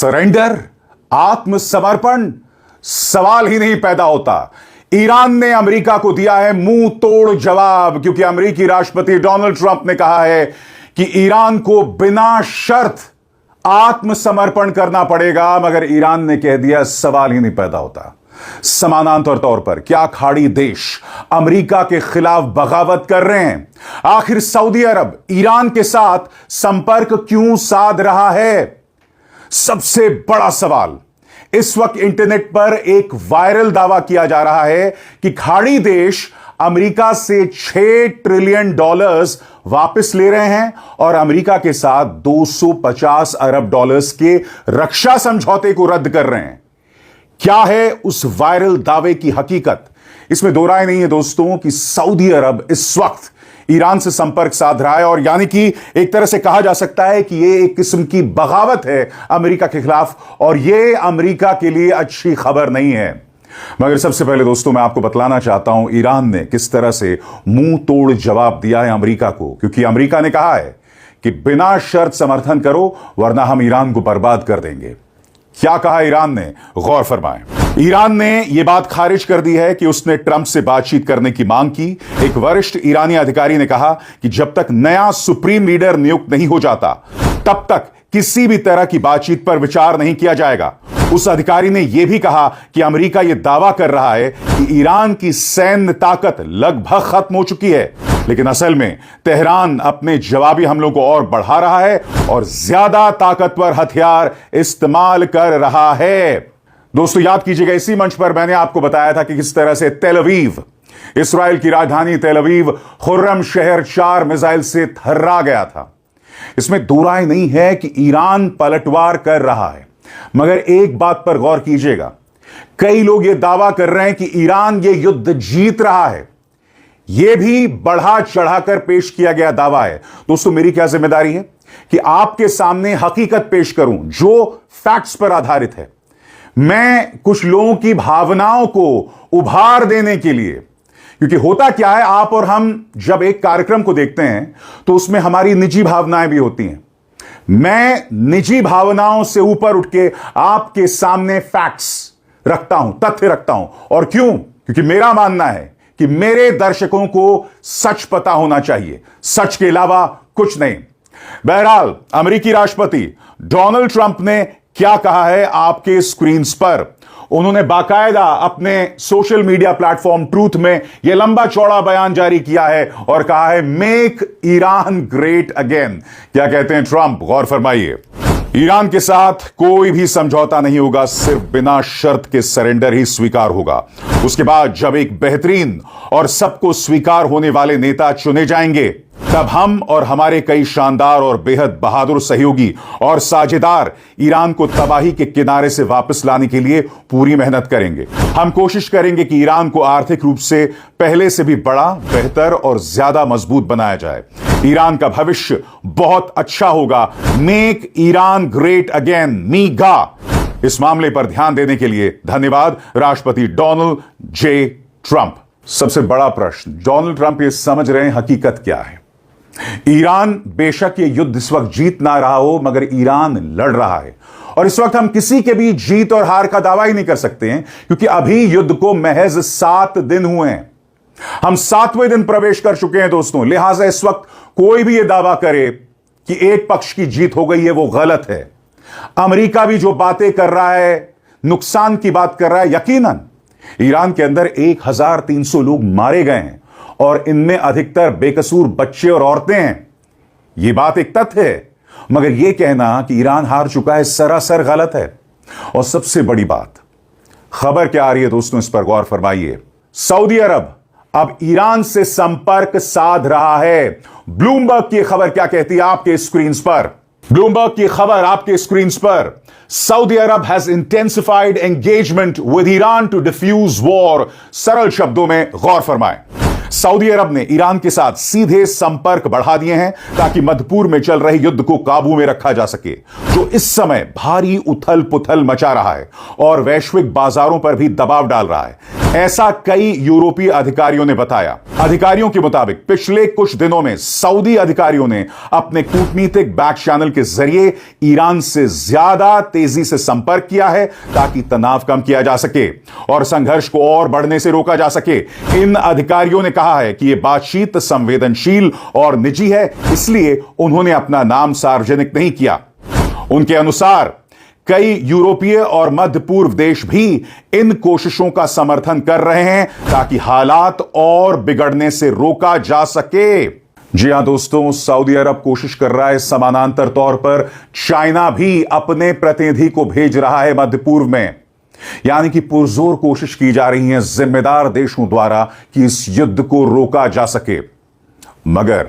Surrender, आत्मसमर्पण, सवाल ही नहीं पैदा होता। ईरान ने अमेरिका को दिया है मुंह तोड़ जवाब, क्योंकि अमेरिकी राष्ट्रपति डोनाल्ड ट्रंप ने कहा है कि ईरान को बिना शर्त आत्मसमर्पण करना पड़ेगा, मगर ईरान ने कह दिया सवाल ही नहीं पैदा होता। समानांतर तौर पर क्या खाड़ी देश अमेरिका के खिलाफ बगावत कर रहे हैं? आखिर सऊदी अरब ईरान के साथ संपर्क क्यों साध रहा है? सबसे बड़ा सवाल। इस वक्त इंटरनेट पर एक वायरल दावा किया जा रहा है कि खाड़ी देश अमेरिका से $6 ट्रिलियन वापस ले रहे हैं और अमेरिका के साथ $250 अरब के रक्षा समझौते को रद्द कर रहे हैं। क्या है उस वायरल दावे की हकीकत? इसमें दो राय नहीं है दोस्तों कि सऊदी अरब इस वक्त ईरान से संपर्क साध रहा है, और यानी कि एक तरह से कहा जा सकता है कि यह एक किस्म की बगावत है अमेरिका के खिलाफ, और यह अमेरिका के लिए अच्छी खबर नहीं है। मगर सबसे पहले दोस्तों मैं आपको बतलाना चाहता हूं ईरान ने किस तरह से मुंह तोड़ जवाब दिया है अमेरिका को, क्योंकि अमेरिका ने कहा है कि बिना शर्त समर्थन करो वरना हम ईरान को बर्बाद कर देंगे। क्या कहा ईरान ने? गौर फरमाएं। ईरान ने यह बात खारिज कर दी है कि उसने ट्रंप से बातचीत करने की मांग की। एक वरिष्ठ ईरानी अधिकारी ने कहा कि जब तक नया सुप्रीम लीडर नियुक्त नहीं हो जाता तब तक किसी भी तरह की बातचीत पर विचार नहीं किया जाएगा। उस अधिकारी ने यह भी कहा कि अमेरिका यह दावा कर रहा है कि ईरान की सैन्य ताकत लगभग खत्म हो चुकी है, लेकिन असल में तेहरान अपने जवाबी हमलों को और बढ़ा रहा है और ज्यादा ताकतवर हथियार इस्तेमाल कर रहा है। दोस्तों याद कीजिएगा, इसी मंच पर मैंने आपको बताया था कि किस तरह से तेल अवीव, इस्राएल की राजधानी तेल अवीव, खुर्रम शहर 4 मिसाइल से थर्रा गया था। इसमें दो राय नहीं है कि ईरान पलटवार कर रहा है, मगर एक बात पर गौर कीजिएगा, कई लोग यह दावा कर रहे हैं कि ईरान यह युद्ध जीत रहा है। यह भी बढ़ा चढ़ाकर पेश किया गया दावा है। दोस्तों मेरी क्या जिम्मेदारी है कि आपके सामने हकीकत पेश करूं जो फैक्ट्स पर आधारित है। मैं कुछ लोगों की भावनाओं को उभार देने के लिए, क्योंकि होता क्या है, आप और हम जब एक कार्यक्रम को देखते हैं तो उसमें हमारी निजी भावनाएं भी होती हैं। मैं निजी भावनाओं से ऊपर उठ के आपके सामने फैक्ट्स रखता हूं, तथ्य रखता हूं। और क्यों? क्योंकि मेरा मानना है कि मेरे दर्शकों को सच पता होना चाहिए, सच के अलावा कुछ नहीं। बहरहाल अमेरिकी राष्ट्रपति डोनाल्ड ट्रंप ने क्या कहा है आपके स्क्रीन्स पर? उन्होंने बाकायदा अपने सोशल मीडिया प्लेटफॉर्म ट्रूथ में यह लंबा चौड़ा बयान जारी किया है और कहा है मेक ईरान ग्रेट अगेन। क्या कहते हैं ट्रंप? गौर फरमाइए। ईरान के साथ कोई भी समझौता नहीं होगा, सिर्फ बिना शर्त के सरेंडर ही स्वीकार होगा। उसके बाद जब एक बेहतरीन और सबको स्वीकार होने वाले नेता चुने जाएंगे, तब हम और हमारे कई शानदार और बेहद बहादुर सहयोगी और साझेदार ईरान को तबाही के किनारे से वापस लाने के लिए पूरी मेहनत करेंगे। हम कोशिश करेंगे कि ईरान को आर्थिक रूप से पहले से भी बड़ा, बेहतर और ज्यादा मजबूत बनाया जाए। ईरान का भविष्य बहुत अच्छा होगा। Make Iran great again, मीगा। इस मामले पर ध्यान देने के लिए धन्यवाद राष्ट्रपति डोनाल्ड जे ट्रंप। सबसे बड़ा प्रश्न, डोनाल्ड ट्रंप ये समझ रहे हैं हकीकत क्या है? ईरान बेशक ये युद्ध इस वक्त जीत ना रहा हो, मगर ईरान लड़ रहा है, और इस वक्त हम किसी के भी जीत और हार का दावा ही नहीं कर सकते हैं, क्योंकि अभी युद्ध को महज 7 दिन हुए हैं। हम 7वें दिन प्रवेश कर चुके हैं दोस्तों। लिहाजा इस वक्त कोई भी यह दावा करे कि एक पक्ष की जीत हो गई है, वो गलत है। अमेरिका भी जो बातें कर रहा है, नुकसान की बात कर रहा है। यकीनन ईरान के अंदर 1300 लोग मारे गए हैं और इनमें अधिकतर बेकसूर बच्चे और औरतें हैं। यह बात एक तथ्य है, मगर यह कहना कि ईरान हार चुका है सरासर गलत है। और सबसे बड़ी बात, खबर क्या आ रही है दोस्तों, इस पर गौर फरमाइए। सऊदी अरब अब ईरान से संपर्क साध रहा है। ब्लूमबर्ग की खबर क्या कहती है आपके स्क्रीन्स पर? ब्लूमबर्ग की खबर आपके स्क्रीन्स पर, Saudi Arab has intensified engagement with Iran to defuse war. सरल शब्दों में गौर फरमाएं, सऊदी अरब ने ईरान के साथ सीधे संपर्क बढ़ा दिए हैं ताकि मध्यपूर्व में चल रहे युद्ध को काबू में रखा जा सके, जो इस समय भारी उथल पुथल मचा रहा है और वैश्विक बाजारों पर भी दबाव डाल रहा है। ऐसा कई यूरोपीय अधिकारियों ने बताया। अधिकारियों के मुताबिक पिछले कुछ दिनों में सऊदी अधिकारियों ने अपने कूटनीतिक बैक चैनल के जरिए ईरान से ज्यादा तेजी से संपर्क किया है ताकि तनाव कम किया जा सके और संघर्ष को और बढ़ने से रोका जा सके। इन अधिकारियों ने कहा है कि यह बातचीत संवेदनशील और निजी है, इसलिए उन्होंने अपना नाम सार्वजनिक नहीं किया। उनके अनुसार कई यूरोपीय और मध्य पूर्व देश भी इन कोशिशों का समर्थन कर रहे हैं ताकि हालात और बिगड़ने से रोका जा सके। जी हां दोस्तों, सऊदी अरब कोशिश कर रहा है, समानांतर तौर पर चाइना भी अपने प्रतिनिधि को भेज रहा है मध्य पूर्व में, यानी कि पुरजोर कोशिश की जा रही है जिम्मेदार देशों द्वारा कि इस युद्ध को रोका जा सके। मगर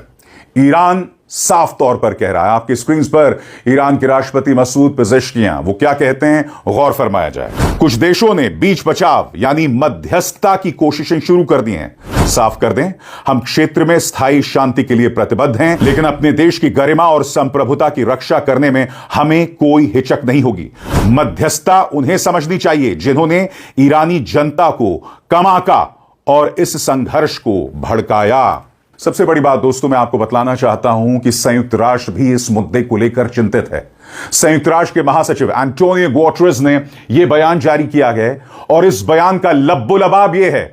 ईरान साफ तौर पर कह रहा है, आपकी स्क्रीन पर ईरान के राष्ट्रपति मसूद पेजेश्कियां वो क्या कहते हैं, गौर फरमाया जाए। कुछ देशों ने बीच बचाव यानी मध्यस्थता की कोशिशें शुरू कर दी हैं। साफ कर दें, हम क्षेत्र में स्थायी शांति के लिए प्रतिबद्ध हैं, लेकिन अपने देश की गरिमा और संप्रभुता की रक्षा करने में हमें कोई हिचक नहीं होगी। मध्यस्थता उन्हें समझनी चाहिए जिन्होंने ईरानी जनता को कमाका और इस संघर्ष को भड़काया। सबसे बड़ी बात दोस्तों, मैं आपको बतलाना चाहता हूं कि संयुक्त राष्ट्र भी इस मुद्दे को लेकर चिंतित है। संयुक्त राष्ट्र के महासचिव एंटोनियो गुटेरेस ने यह बयान जारी किया है और इस बयान का लब्बो-लबाब यह है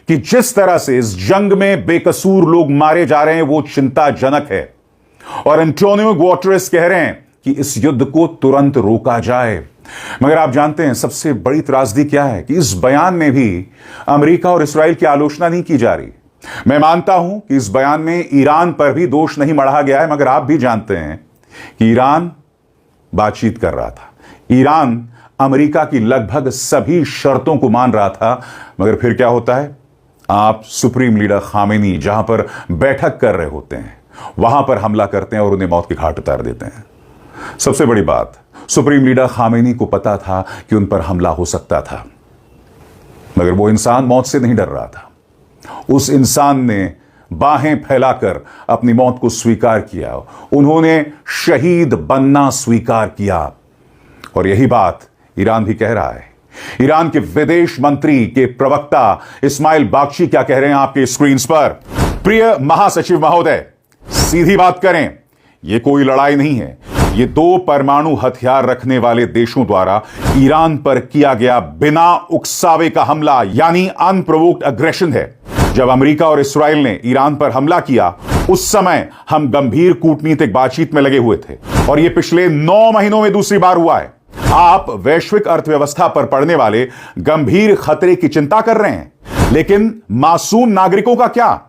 कि जिस तरह से इस जंग में बेकसूर लोग मारे जा रहे हैं वो चिंताजनक है और एंटोनियो गुटेरेस कह रहे हैं कि इस युद्ध को तुरंत रोका जाए। मगर आप जानते हैं सबसे बड़ी त्रासदी क्या है कि इस बयान में भी अमेरिका और इस्राएल की आलोचना नहीं की जा रही। मैं मानता हूं कि इस बयान में ईरान पर भी दोष नहीं मढ़ा गया है, मगर आप भी जानते हैं कि ईरान बातचीत कर रहा था। ईरान अमेरिका की लगभग सभी शर्तों को मान रहा था, मगर फिर क्या होता है, आप सुप्रीम लीडर खामेनी जहां पर बैठक कर रहे होते हैं वहां पर हमला करते हैं और उन्हें मौत के घाट उतार देते हैं। सबसे बड़ी बात, सुप्रीम लीडर खामेनी को पता था कि उन पर हमला हो सकता था, मगर वो इंसान मौत से नहीं डर रहा था। उस इंसान ने बाहें फैलाकर अपनी मौत को स्वीकार किया। उन्होंने शहीद बनना स्वीकार किया और यही बात ईरान भी कह रहा है। ईरान के विदेश मंत्री के प्रवक्ता इस्माइल बागची क्या कह रहे हैं आपके स्क्रीन पर। प्रिय महासचिव महोदय, सीधी बात करें, यह कोई लड़ाई नहीं है, ये 2 परमाणु हथियार रखने वाले देशों द्वारा ईरान पर किया गया बिना उकसावे का हमला यानी अनप्रोवोक्ड अग्रेशन है। जब अमेरिका और इस्राएल ने ईरान पर हमला किया उस समय हम गंभीर कूटनीतिक बातचीत में लगे हुए थे और यह पिछले 9 महीनों में दूसरी बार हुआ है। आप वैश्विक अर्थव्यवस्था पर पड़ने वाले गंभीर खतरे की चिंता कर रहे हैं, लेकिन मासूम नागरिकों का क्या,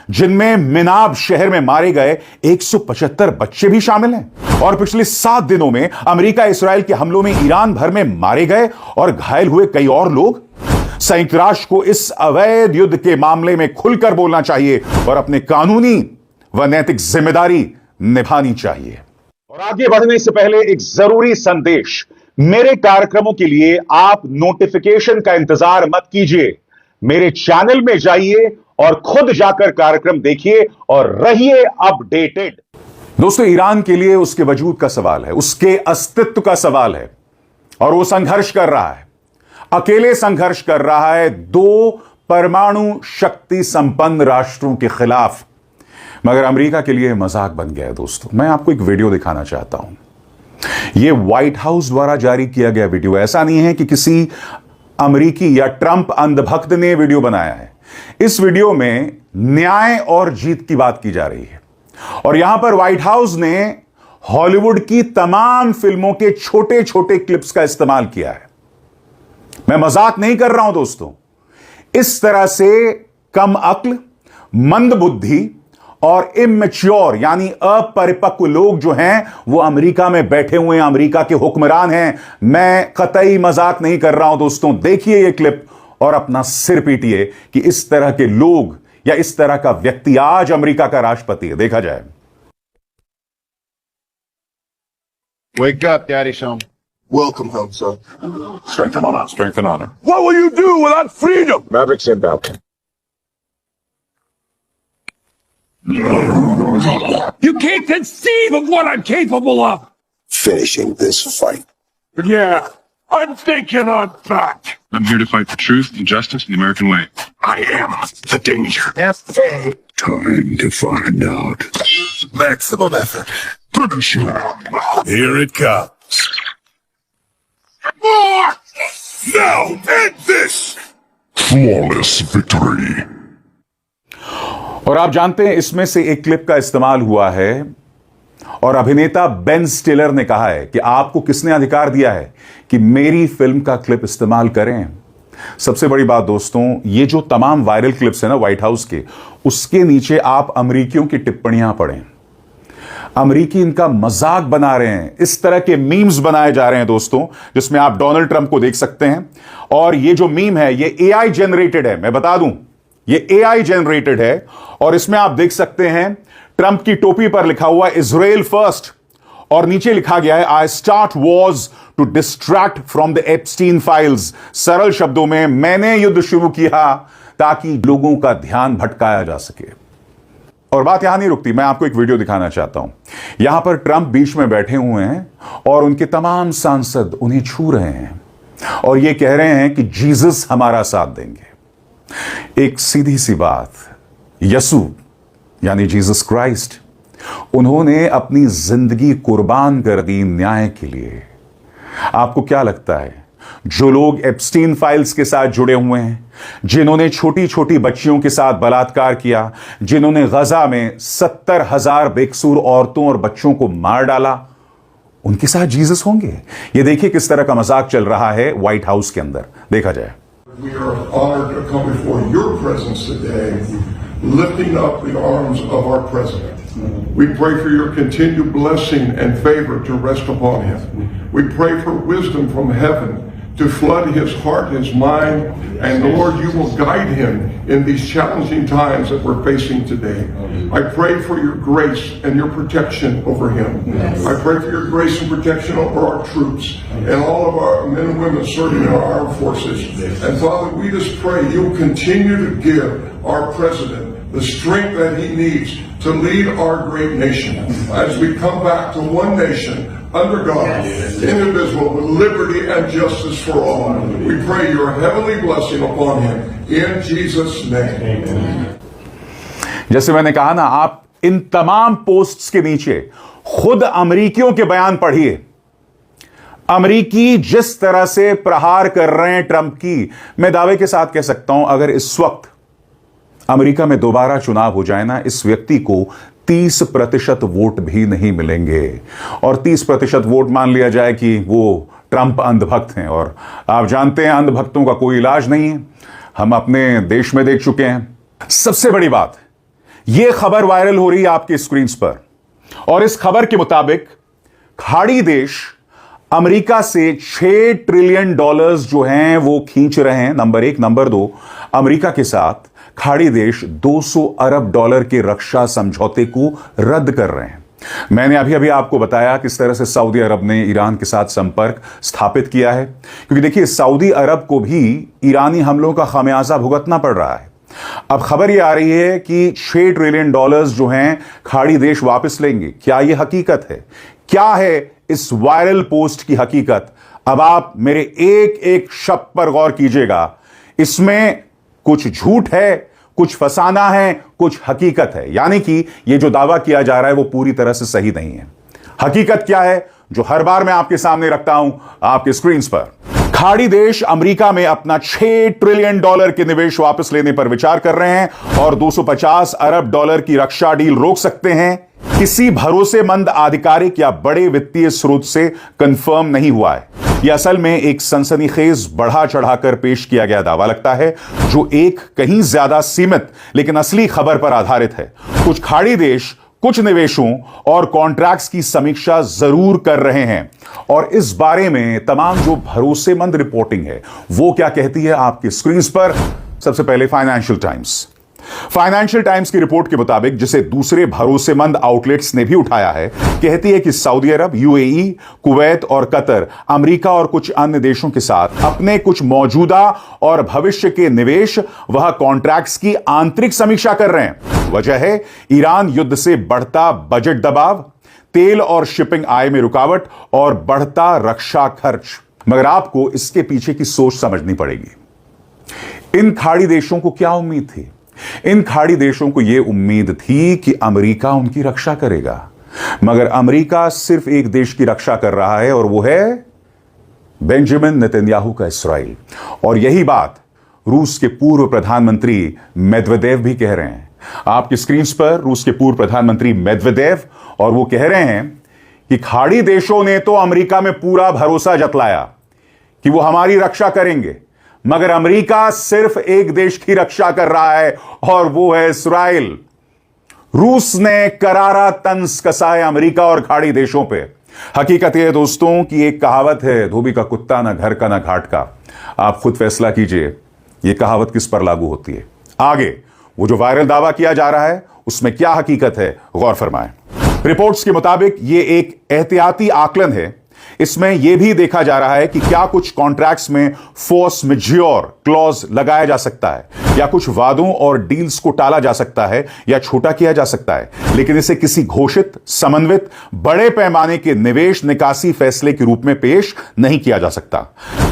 जिनमें मिनाब शहर में मारे गए 175 बच्चे भी शामिल हैं और पिछले 7 दिनों में अमेरिका इस्राएल के हमलों में ईरान भर में मारे गए और घायल हुए कई और लोग। संयुक्त राष्ट्र को इस अवैध युद्ध के मामले में खुलकर बोलना चाहिए और अपने कानूनी व नैतिक जिम्मेदारी निभानी चाहिए। और आगे बढ़ने से पहले एक जरूरी संदेश, मेरे कार्यक्रमों के लिए आप नोटिफिकेशन का इंतजार मत कीजिए, मेरे चैनल में जाइए और खुद जाकर कार्यक्रम देखिए और रहिए अपडेटेड। दोस्तों, ईरान के लिए उसके वजूद का सवाल है, उसके अस्तित्व का सवाल है और वो संघर्ष कर रहा है, अकेले संघर्ष कर रहा है 2 परमाणु शक्ति संपन्न राष्ट्रों के खिलाफ। मगर अमेरिका के लिए मजाक बन गया है। दोस्तों, मैं आपको एक वीडियो दिखाना चाहता हूं। यह व्हाइट हाउस द्वारा जारी किया गया वीडियो, ऐसा नहीं है कि किसी अमेरिकी या ट्रंप अंधभक्त ने वीडियो बनाया है। इस वीडियो में न्याय और जीत की बात की जा रही है और यहां पर व्हाइट हाउस ने हॉलीवुड की तमाम फिल्मों के छोटे छोटे क्लिप्स का इस्तेमाल किया है। मैं मजाक नहीं कर रहा हूं दोस्तों। इस तरह से कम अक्ल, मंदबुद्धि और इमेच्योर यानी अपरिपक्व लोग जो हैं वो अमेरिका में बैठे हुए हैं, अमेरिका के हुक्मरान हैं। मैं कतई मजाक नहीं कर रहा हूं दोस्तों। देखिए ये क्लिप और अपना सिर पीटिए कि इस तरह के लोग या इस तरह का व्यक्ति आज अमेरिका का राष्ट्रपति है। देखा जाए। Wake up, Daddy Son. Welcome home, son. Strength and honor. Strength and honor. What will you do without freedom? Mavericks inbound. You can't conceive of what I'm capable of. Finishing this fight. Yeah, I'm thinking I'm back. I'm here to fight for truth and justice in the American way. I am the danger. Time to find out. Maximum effort. Finish him. Here it comes. More! Now end this! Flawless victory. और आप जानते हैं इसमें से एक clip का इस्तेमाल हुआ है और अभिनेता बेन स्टिलर ने कहा है कि आपको किसने अधिकार दिया है कि मेरी फिल्म का क्लिप इस्तेमाल करें। सबसे बड़ी बात दोस्तों, ये जो तमाम वायरल क्लिप्स है ना व्हाइट हाउस के, उसके नीचे आप अमेरिकियों की टिप्पणियां पढ़ें। अमेरिकी इनका मजाक बना रहे हैं, इस तरह के मीम्स बनाए जा रहे हैं दोस्तों, जिसमें आप डोनाल्ड ट्रंप को देख सकते हैं। और ये जो मीम है ये एआई जनरेटेड है, मैं बता दूं ये एआई जनरेटेड है। और इसमें आप देख सकते हैं ट्रंप की टोपी पर लिखा हुआ इजराइल फर्स्ट और नीचे लिखा गया है I start wars to distract from the Epstein files. सरल शब्दों में, मैंने युद्ध शुरू किया ताकि लोगों का ध्यान भटकाया जा सके। और बात यहां नहीं रुकती, मैं आपको एक वीडियो दिखाना चाहता हूं। यहां पर ट्रंप बीच में बैठे हुए हैं और उनके तमाम सांसद उन्हें छू रहे हैं और यह कह रहे हैं कि जीसस हमारा साथ देंगे। एक सीधी सी बात, यसू यानी जीसस क्राइस्ट, उन्होंने अपनी जिंदगी कुर्बान कर दी न्याय के लिए। आपको क्या लगता है जो लोग एप्स्टीन फाइल्स के साथ जुड़े हुए हैं, जिन्होंने छोटी छोटी बच्चियों के साथ बलात्कार किया, जिन्होंने गजा में 70,000 बेकसूर औरतों और बच्चों को मार डाला, उनके साथ जीसस होंगे? ये देखिए किस तरह का मजाक चल रहा है व्हाइट हाउस के अंदर। देखा जाए। We are honored to come before your presence today, lifting up the arms of our president. We pray for your continued blessing and favor to rest upon him. We pray for wisdom from heaven to flood his heart, his mind, and Lord, you will guide him in these challenging times that we're facing today. I pray for your grace and your protection over him. I pray for your grace and protection over our troops and all of our men and women serving in our armed forces. And Father, we just pray you'll continue to give our president the strength that he needs to lead our great nation as we come back to one nation under God, indivisible, with liberty and justice for all. We pray your heavenly blessing upon him in Jesus' name. जैसे मैंने कहा ना, आप इन तमाम posts के नीचे खुद अमेरिकियों के बयान पढ़िए। अमेरिकी जिस तरह से प्रहार कर रहे हैं ट्रंप की, मैं दावे के साथ कह सकता हूं अगर इस वक्त अमेरिका में दोबारा चुनाव हो जाए ना, इस व्यक्ति को 30% वोट भी नहीं मिलेंगे। और 30% वोट मान लिया जाए कि वो ट्रंप अंधभक्त हैं, और आप जानते हैं अंधभक्तों का कोई इलाज नहीं है, हम अपने देश में देख चुके हैं। सबसे बड़ी बात, यह खबर वायरल हो रही है आपके स्क्रीन पर, और इस खबर के मुताबिक खाड़ी देश अमेरिका से $6 ट्रिलियन जो हैं वो खींच रहे हैं, नंबर 1। नंबर 2, अमेरिका के साथ खाड़ी देश $200 अरब के रक्षा समझौते को रद्द कर रहे हैं। मैंने अभी अभी आपको बताया किस तरह से सऊदी अरब ने ईरान के साथ संपर्क स्थापित किया है, क्योंकि देखिए सऊदी अरब को भी ईरानी हमलों का खामियाजा भुगतना पड़ रहा है। अब खबर यह आ रही है कि $6 ट्रिलियन जो हैं खाड़ी देश वापस लेंगे। क्या यह हकीकत है? क्या है इस वायरल पोस्ट की हकीकत? अब आप मेरे एक एक शब्द पर गौर कीजिएगा। इसमें कुछ झूठ है, कुछ फसाना है, कुछ हकीकत है। यानी कि यह जो दावा किया जा रहा है वो पूरी तरह से सही नहीं है। हकीकत क्या है, जो हर बार मैं आपके सामने रखता हूं आपके स्क्रीन पर। खाड़ी देश अमेरिका में अपना $6 ट्रिलियन के निवेश वापस लेने पर विचार कर रहे हैं और $250 अरब की रक्षा डील रोक सकते हैं। किसी भरोसेमंद आधिकारिक या बड़े वित्तीय स्रोत से कंफर्म नहीं हुआ है। यह असल में एक सनसनीखेज बढ़ा चढ़ाकर पेश किया गया दावा लगता है, जो एक कहीं ज्यादा सीमित लेकिन असली खबर पर आधारित है। कुछ खाड़ी देश कुछ निवेशों और कॉन्ट्रैक्ट्स की समीक्षा जरूर कर रहे हैं, और इस बारे में तमाम जो भरोसेमंद रिपोर्टिंग है वो क्या कहती है आपके स्क्रीन पर। सबसे पहले फाइनेंशियल टाइम्स की रिपोर्ट के मुताबिक, जिसे दूसरे भरोसेमंद आउटलेट्स ने भी उठाया है, कहती है कि सऊदी अरब, यूएई, कुवैत और कतर अमेरिका और कुछ अन्य देशों के साथ अपने कुछ मौजूदा और भविष्य के निवेश वह कॉन्ट्रैक्ट्स की आंतरिक समीक्षा कर रहे हैं। वजह है ईरान युद्ध से बढ़ता बजट दबाव, तेल और शिपिंग आय में रुकावट और बढ़ता रक्षा खर्च। मगर आपको इसके पीछे की सोच समझनी पड़ेगी। इन खाड़ी देशों को क्या उम्मीद थी? इन खाड़ी देशों को यह उम्मीद थी कि अमेरिका उनकी रक्षा करेगा, मगर अमेरिका सिर्फ एक देश की रक्षा कर रहा है और वो है बेंजामिन नेतन्याहू का इस्राइल। और यही बात रूस के पूर्व प्रधानमंत्री मेदवेदेव भी कह रहे हैं। आपकी स्क्रीन पर रूस के पूर्व प्रधानमंत्री मेदवेदेव, और वो कह रहे हैं कि खाड़ी देशों ने तो अमेरिका में पूरा भरोसा जतलाया कि वो हमारी रक्षा करेंगे, मगर अमेरिका सिर्फ एक देश की रक्षा कर रहा है और वो है इस्राइल। रूस ने करारा तंज कसा है अमेरिका और खाड़ी देशों पे। हकीकत यह है दोस्तों कि एक कहावत है, धोबी का कुत्ता ना घर का ना घाट का। आप खुद फैसला कीजिए यह कहावत किस पर लागू होती है। आगे वो जो वायरल दावा किया जा रहा है उसमें क्या हकीकत है, गौर फरमाएं। रिपोर्ट्स के मुताबिक यह एक एहतियाती आकलन है। इसमें यह भी देखा जा रहा है कि क्या कुछ कॉन्ट्रैक्ट्स में फोर्स मेज्योर क्लॉज लगाया जा सकता है, या कुछ वादों और डील्स को टाला जा सकता है या छोटा किया जा सकता है, लेकिन इसे किसी घोषित, समन्वित, बड़े पैमाने के निवेश निकासी फैसले के रूप में पेश नहीं किया जा सकता।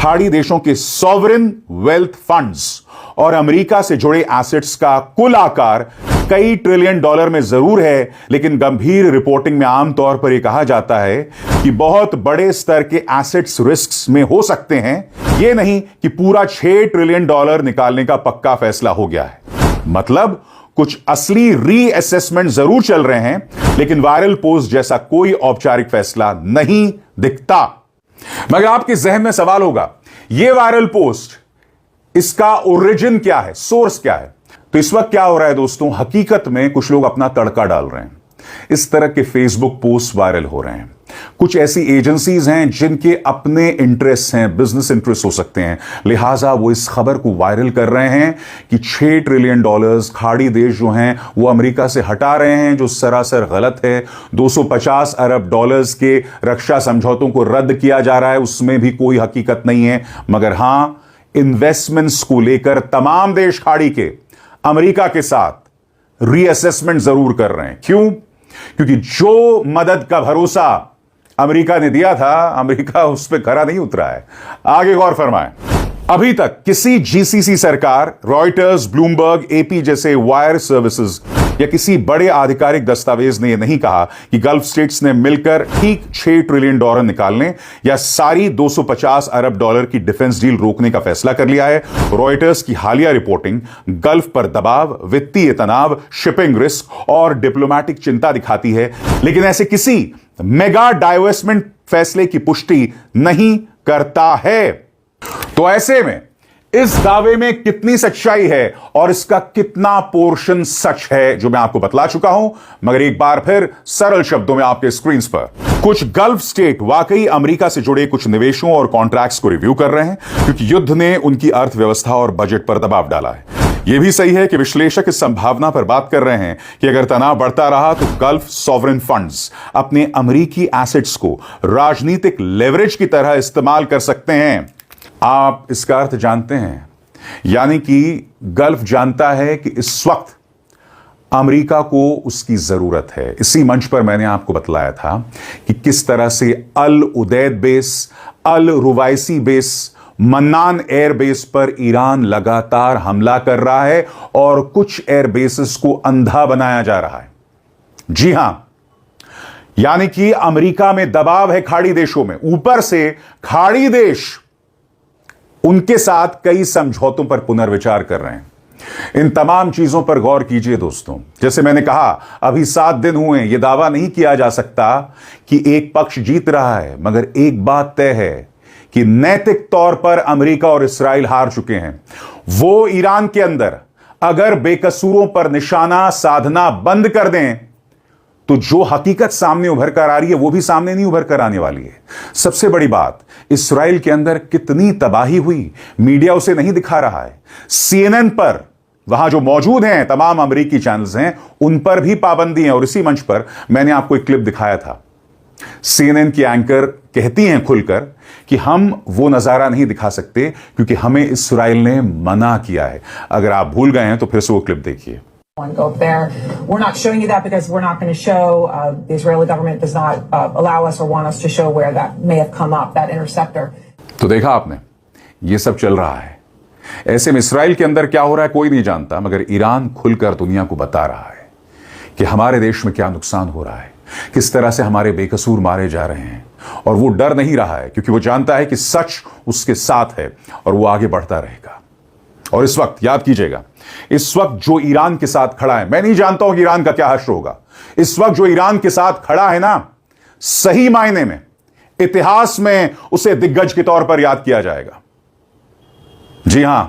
खाड़ी देशों के सॉवरेन वेल्थ फंड्स और अमेरिका से जुड़े एसेट्स का कुल आकार कई ट्रिलियन डॉलर में जरूर है, लेकिन गंभीर रिपोर्टिंग में आमतौर पर यह कहा जाता है कि बहुत बड़े स्तर के एसेट्स रिस्क्स में हो सकते हैं। यह नहीं कि पूरा 6 ट्रिलियन डॉलर निकालने का पक्का फैसला हो गया है। मतलब कुछ असली रीअसेसमेंट जरूर चल रहे हैं, लेकिन वायरल पोस्ट जैसा कोई औपचारिक फैसला नहीं दिखता। मगर आपके जहन में सवाल होगा, यह वायरल पोस्ट, इसका ओरिजिन क्या है, सोर्स क्या है? तो इस वक्त क्या हो रहा है दोस्तों, हकीकत में कुछ लोग अपना तड़का डाल रहे हैं। इस तरह के फेसबुक पोस्ट वायरल हो रहे हैं। कुछ ऐसी एजेंसीज हैं जिनके अपने इंटरेस्ट हैं, बिजनेस इंटरेस्ट हो सकते हैं, लिहाजा वो इस खबर को वायरल कर रहे हैं कि 6 ट्रिलियन डॉलर्स खाड़ी देश जो हैं वो अमेरिका से हटा रहे हैं, जो सरासर गलत है। 250 अरब डॉलर्स के रक्षा समझौतों को रद्द किया जा रहा है, उसमें भी कोई हकीकत नहीं है। मगर हां, इन्वेस्टमेंट्स को लेकर तमाम देश खाड़ी के अमेरिका के साथ रीअसेसमेंट जरूर कर रहे हैं। क्यों? क्योंकि जो मदद का भरोसा अमेरिका ने दिया था, अमेरिका उस पर खरा नहीं उतरा है। आगे गौर फरमाएं। अभी तक किसी जीसीसी सरकार, रॉयटर्स, ब्लूमबर्ग, एपी जैसे वायर सर्विसेज या किसी बड़े आधिकारिक दस्तावेज ने यह नहीं कहा कि गल्फ स्टेट्स ने मिलकर ठीक 6 ट्रिलियन डॉलर निकालने या सारी 250 अरब डॉलर की डिफेंस डील रोकने का फैसला कर लिया है। रॉयटर्स की हालिया रिपोर्टिंग गल्फ पर दबाव, वित्तीय तनाव, शिपिंग रिस्क और डिप्लोमैटिक चिंता दिखाती है, लेकिन ऐसे किसी मेगा डाइवर्समेंट फैसले की पुष्टि नहीं करता है। तो ऐसे में इस दावे में कितनी सच्चाई है और इसका कितना पोर्शन सच है, जो मैं आपको बतला चुका हूं, मगर एक बार फिर सरल शब्दों में आपके स्क्रीन पर। कुछ गल्फ स्टेट वाकई अमेरिका से जुड़े कुछ निवेशों और कॉन्ट्रैक्ट्स को रिव्यू कर रहे हैं, क्योंकि युद्ध ने उनकी अर्थव्यवस्था और बजट पर दबाव डाला है। यह भी सही है कि विश्लेषक इस संभावना पर बात कर रहे हैं कि अगर तनाव बढ़ता रहा तो गल्फ सॉवरेन फंड्स अपने अमेरिकी एसेट्स को राजनीतिक लेवरेज की तरह इस्तेमाल कर सकते हैं। आप इसका अर्थ जानते हैं, यानी कि गल्फ जानता है कि इस वक्त अमेरिका को उसकी जरूरत है। इसी मंच पर मैंने आपको बतलाया था कि किस तरह से अल उदैद बेस, अल रुवाइसी बेस, मन्नान एयर बेस पर ईरान लगातार हमला कर रहा है और कुछ एयर बेसेस को अंधा बनाया जा रहा है। जी हां, यानी कि अमेरिका में दबाव है खाड़ी देशों में, ऊपर से खाड़ी देश उनके साथ कई समझौतों पर पुनर्विचार कर रहे हैं। इन तमाम चीजों पर गौर कीजिए दोस्तों। जैसे मैंने कहा, अभी 7 दिन हुए, यह दावा नहीं किया जा सकता कि एक पक्ष जीत रहा है, मगर एक बात तय है कि नैतिक तौर पर अमेरिका और इस्राइल हार चुके हैं। वो ईरान के अंदर अगर बेकसूरों पर निशाना साधना बंद कर दें तो जो हकीकत सामने उभर कर आ रही है वो भी सामने नहीं उभर कर आने वाली है। सबसे बड़ी बात, इस्राइल के अंदर कितनी तबाही हुई, मीडिया उसे नहीं दिखा रहा है। CNN पर, वहां जो मौजूद हैं तमाम अमेरिकी चैनल्स हैं, उन पर भी पाबंदी है। और इसी मंच पर मैंने आपको एक क्लिप दिखाया था। CNN की एंकर कहती हैं खुलकर कि हम वो नजारा नहीं दिखा सकते क्योंकि हमें इस्राइल ने मना किया है। अगर आप भूल गए हैं तो फिर से वो क्लिप देखिए। Go up there. We're not showing you that because we're not going to show, the Israeli government does not allow us or want us to show where that may have come up, that interceptor. तो देखा आपने, यह सब चल रहा है। ऐसे में इसराइल के अंदर क्या हो रहा है कोई नहीं जानता, मगर ईरान खुलकर दुनिया को बता रहा है कि हमारे देश में क्या नुकसान हो रहा है, किस तरह से हमारे बेकसूर मारे जा रहे हैं। और वो डर नहीं रहा है क्योंकि वो जानता है कि सच उसके साथ है और वो आगे बढ़ता रहेगा। और इस वक्त याद कीजिएगा, इस वक्त जो ईरान के साथ खड़ा है, मैं नहीं जानता हूं कि ईरान का क्या हश्र होगा। इस वक्त जो ईरान के साथ खड़ा है ना, सही मायने में इतिहास में उसे दिग्गज के तौर पर याद किया जाएगा। जी हां,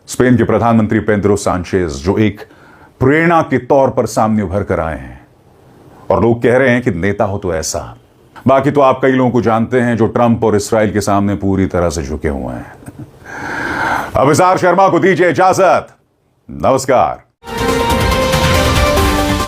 स्पेन के प्रधानमंत्री पेड्रो सांचेज जो एक प्रेरणा के तौर पर सामने उभर कर आए हैं और लोग कह रहे हैं कि नेता हो तो ऐसा। बाकी तो आप कई लोगों को जानते हैं जो ट्रंप और इसराइल के सामने पूरी तरह से झुके हुए हैं। अभिसार शर्मा को दीजिए इजाजत। नमस्कार।